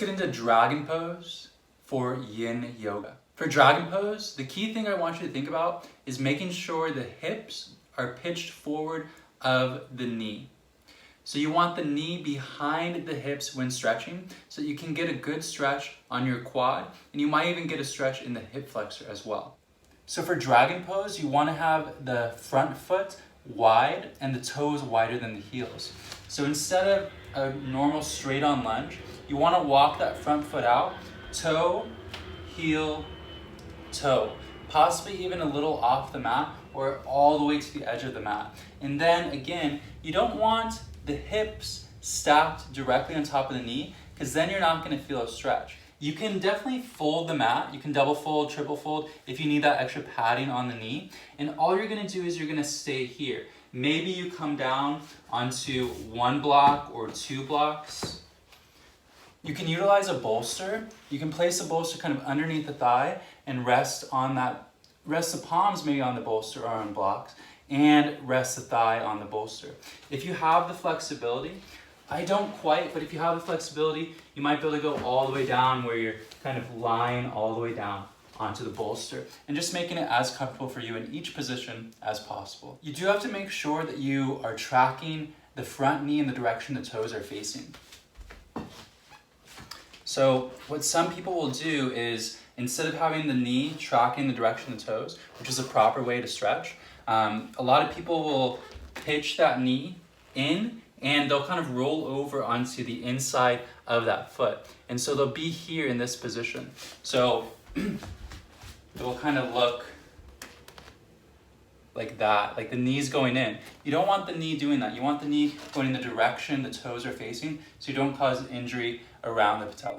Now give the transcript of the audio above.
get into dragon pose for yin yoga. For dragon pose, the key thing I want you to think about is making sure the hips are pitched forward of the knee. So you want the knee behind the hips when stretching so that you can get a good stretch on your quad, and you might even get a stretch in the hip flexor as well. So for dragon pose, you want to have the front foot wide and the toes wider than the heels. So instead of a normal straight on lunge, you want to walk that front foot out, toe, heel, toe, possibly even a little off the mat or all the way to the edge of the mat. And then again, you don't want the hips stacked directly on top of the knee, because then you're not going to feel a stretch. You can definitely fold the mat. You can double fold, triple fold if you need that extra padding on the knee. And all you're going to do is you're going to stay here. Maybe you come down onto one block or two blocks. You can utilize a bolster. You can place a bolster kind of underneath the thigh and rest the palms maybe on the bolster or on blocks, and rest the thigh on the bolster. If you have the flexibility, I don't quite, but if you have the flexibility, you might be able to go all the way down where you're kind of lying all the way down onto the bolster and just making it as comfortable for you in each position as possible. You do have to make sure that you are tracking the front knee in the direction the toes are facing. So what some people will do is, instead of having the knee tracking the direction of the toes, which is a proper way to stretch, a lot of people will pitch that knee in and they'll kind of roll over onto the inside of that foot. And so they'll be here in this position. So it will kind of look like that, like the knee's going in. You don't want the knee doing that. You want the knee going in the direction the toes are facing so you don't cause injury around the patella.